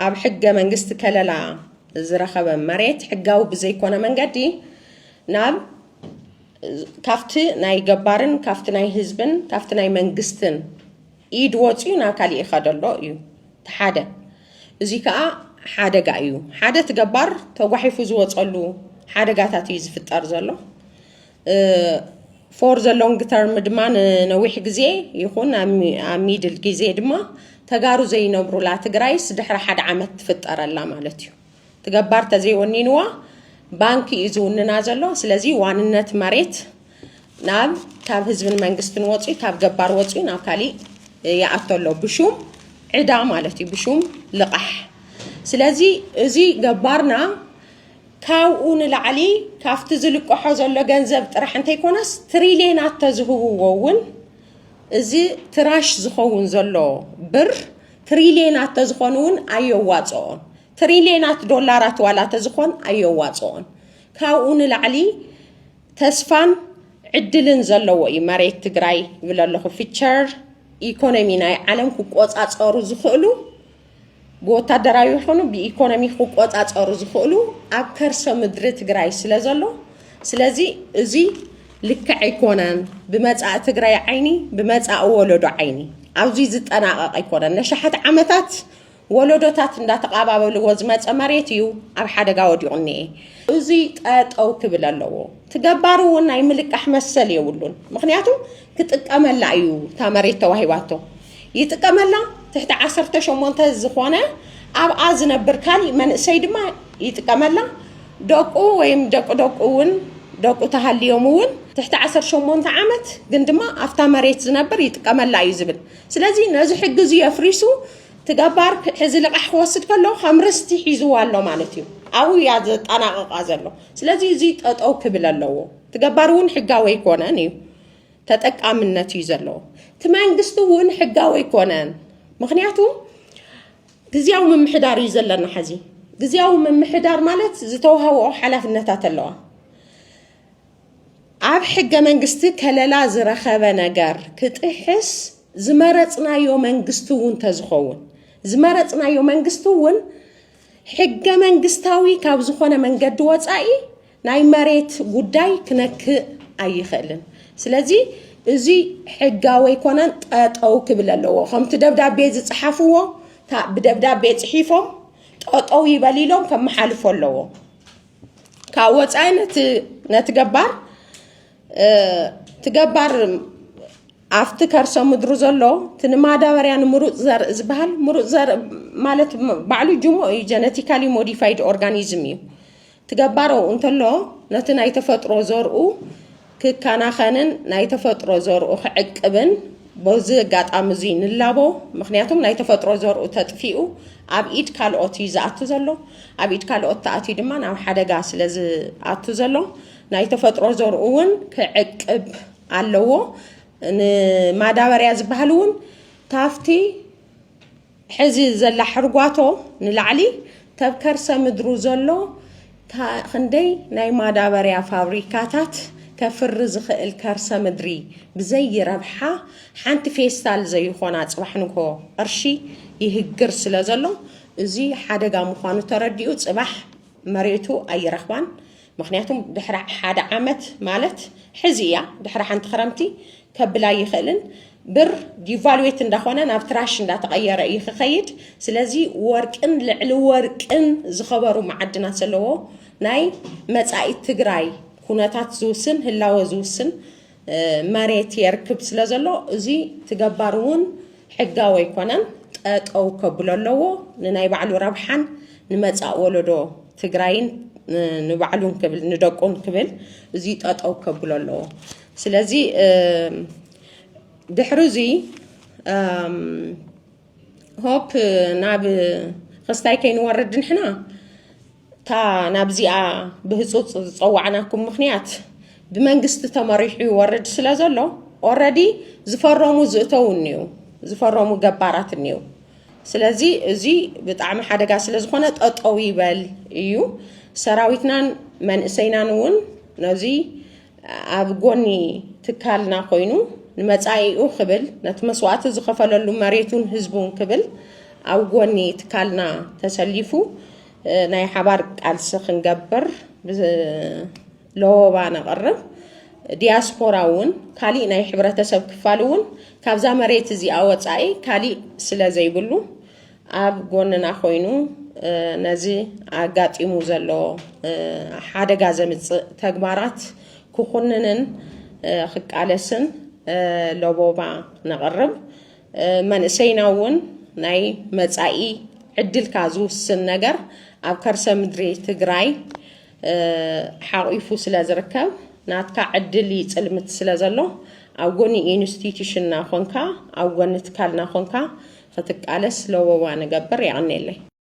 ኣብ ሕገ መንግስቲ ከለላ ዝረኸበ መሬት ሕጋዊ ብዘይኮነ መንገዲ ናብ ካፍቲ ናይ ገባርን ካፍቲ ናይ ህዝብን ካፍቲ ናይ መንግስትን ኢድ ወፂኡ ናብ ካሊእ ይኸደሎ እዩ ሓደ እዚ ከዓ ሓደጋ እዩ ሓደ ትገባር ተጓሒፉ ዝወፀሉ ሓደጋታት እዩ ዝፍጠር ዘሎ for the long term ድማ ነዊሕ ግዜ ይኹን ኣብ ሚድል ግዜ ድማ ተጋሩ ዘይነብሩላ ትግራይስ ድሕሪ ሓደ ዓመት ትፍጠረላ ማለት እዩ ትገባር ተዘይወኒንዋ ባንክ እዩ ዝውንና ዘሎ ስለዚ ዋንነት መሬት ናብ ካብ ህዝብን መንግስትን ወፂኡ ካብ ገባር ወፂኡ ናብ ካሊእ ይኣተሎ ብሹም ዕዳ ማለት እዩ ብሹም ልቃሕ ስለዚ እዚ ገባርና ካብኡ ንላዕሊ ካፍቲ ዝልቀሖ ዘሎ ገንዘብ ጥራሕ እንተይኮነስ ትሪልየናት ተዝህብዎ እውን እዚ ትራሽ ዝኸውን ዘሎ ብር ትሪልየናት ተዝኾኑ እውን ኣየዋፅኦን ትሪልየናት ዶላራት ዋላ ተዝኾን ኣየዋፅኦን ካብኡ ንላዕሊ ተስፋን ዕድልን ዘለዎ እዩ መሬት ትግራይ ይብል ኣለኹ ፊቸር ኢኮኖሚ ናይ ዓለም ክቆፃፀሩ ዝኽእሉ ብወታደራዊ ይኹኑ ብኢኮኖሚ ክቆፃፀሩ ዝኽእሉ ኣብ ከርሰ ምድሪ ትግራይ ስለ ዘሎ ስለዚ እዚ ልክዕ ኣይኮነን ብመፃእ ትግራይ ዓይኒ ብመፃእ ወለዶ ዓይኒ ኣብዚ ዝጠናቐቕ ኣይኮነን ንሸሓት ዓመታት ወለዶታት እንዳተቐባበልዎ ዝመፀ መሬት እዩ ኣብ ሓደጋ ወዲቑ እኒአ እዚ ጠጠው ክብል ኣለዎ ትገባር እውን ናይ ምልቃሕ መሰል የብሉን ምክንያቱ ክጥቀመላ እዩ እታ መሬት ተዋሂባቶ ይጥቀመላ ትሕቲ 18 ዝኾነ ኣብኣ ዝነብር ካሊእ መንእሰይ ድማ ይጥቀመላ ደቁ ወይም ደቁ እውን ደቁ ተሃልዮም እውን ትሕቲ 18 ዓመት ግን ድማ ኣፍታ መሬት ዝነብር ይጥቀመላ እዩ ዝብል ስለዚ ነዚ ሕጊ እዚ የፍሪሱ ትገባር ሕዚ ልቃሕ ክወስድ ከሎ ከምርስቲ ሒዝዋ ኣሎ ማለት እዩ ኣብኡ እያ ዘጠናቐቓ ዘሎ ስለዚ እዚ ጠጠው ክብል ኣለዎ ትገባር እውን ሕጋዊ ኣይኮነን እዩ ተጠቃምነት እዩ ዘለዎ እቲ መንግስቲ እውን ሕጋዊ ኣይኮነን ምክንያቱ ግዚያዊ ምምሕዳር እዩ ዘለና ሕዚ ግዚያዊ ምምሕዳር ማለት ዝተዋህቦ ሓላፍነታት ኣለዋ ኣብ ሕገ መንግስቲ ከለላ ዝረኸበ ነገር ክጥሕስ ዝመረፅናዮ መንግስቲ እውን ተዝኸውን ዝመረፅናዮ መንግስቲ እውን ሕገ መንግስታዊ ካብ ዝኾነ መንገዲ ወፃኢ ናይ መሬት ጉዳይ ክነክእ ኣይኽእልን ስለዚ እዚ ሕጋዊ ኣይኮነን ጠጠው ክብል ኣለዎ ከምቲ ደብዳቤ ዝፅሓፍዎ ብደብዳቤ ፅሒፎም ጠጠው ይበል ኢሎም ከመሓልፎ ኣለዎ ካብ ወፃኢ ነቲ ገባር ትገባር ኣብቲ ከርሰ ምድሩ ዘሎ ትንማዳበርያ ንምሩፅ ዘርኢ ዝበሃል ምሩፅ ዘርኢ ማለት ባዕሉ ጅሞ እዩ ጀነቲካሊ ሞዲፋይድ ኦርጋኒዝም እዩ ትገባሮ እንተሎ ነቲ ናይ ተፈጥሮ ዘርኡ ክከናኸንን ናይ ተፈጥሮ ዘርኡ ክዕቅብን በዚ ኣጋጣሚ እዚ ንላቦ ምክንያቱም ናይ ተፈጥሮ ዘርኡ ተጥፊኡ ኣብ ኢድ ካልኦት እዩ ዝኣቱ ዘሎ ኣብ ኢድ ካልኦት ተኣትዩ ድማ ናብ ሓደጋ ስለ ዝኣቱ ዘሎ ናይ ተፈጥሮ ዘርኡ እውን ክዕቅብ ኣለዎ ንማዳበርያ ዝበሃል እውን ታፍቲ ሕዚ ዘላ ሕርጓቶ ንላዕሊ ተብ ከርሰ ምድሩ ዘሎ ክንደይ ናይ ማዳበርያ ፋብሪካታት ከፍሪ ዝኽእል ከርሰ ምድሪ ብዘይ ረብሓ ሓንቲ ፌስታል ዘይኾና ፅባሕ ንጎ ቅርሺ ይህግር ስለ ዘሎ እዚ ሓደጋ ምዃኑ ተረዲኡ ፅባሕ መሬቱ ኣይረኽባን ምክንያቱም ድሕሪ ሓደ ዓመት ማለት ሕዚ እያ ድሕሪ ሓንቲ ክረምቲ ከብላ ይኽእልን ብር ዲቫሉዌት እንዳኾነ ናብ ትራሽ እንዳተቐየረ እዩ ክኸይድ ስለዚ ወርቅን ልዕሊ ወርቅን ዝኸበሩ ማዕድናት ዘለዎ ናይ መጻኢ ትግራይ ኩነታት ዝውስን ህላወ ዝውስን መሬት የርክብ ስለ ዘሎ እዚ ትገባር እውን ሕጋዊ ኣይኮነን ጠጠው ከብሎ ኣለዎ ንናይ ባዕሉ ረብሓን ንመጻእ ወለዶ ትግራይን ንባዕሉን ክብል ንደቁን ክብል እዚ ጠጠው ከብሎ ኣለዎ ስለዚ ድሕሪ እዚ ሆፕ ናብ ክስታይ ከይንወርድ ንሕና تا نابزيا بهزوت صوعناكم مخنيات بمنجست تمريح يورد سلازلو already زفرمو زتونيو زفرمو جبارات النيو سلازي زي بتعمل حاجة سلازخونة أطوي بال يو سراويتنا من سينانون نزي أبغوني تكالنا خوينو نمتعي أو خبل نتمسوات زخفل اللو مريتون هزبون قبل أو قوني تكالنا تسليفو ناي حبار قالس خنقبر لوبا نقرب دياسبوراون كالي ناي حبرة سب كفالون كابزا مريت زي أواتساي كالي سلا زي بلو أب قوننا خوينو نزي عقات إموزلو حادة غازمت تقبارات كوخوننن خك علسن لوبوبا نقرب من سيناون ناي متساي عدل كازو السنجر أب كرسا مدري تقراي حاويفو سلازركب ناتكا عدل يتسلمت سلازلو أو قوني إنستيتيشن ناخونكا أو قوني تكال ناخونكا فتك علس لوبوبا نقبر يعني اللي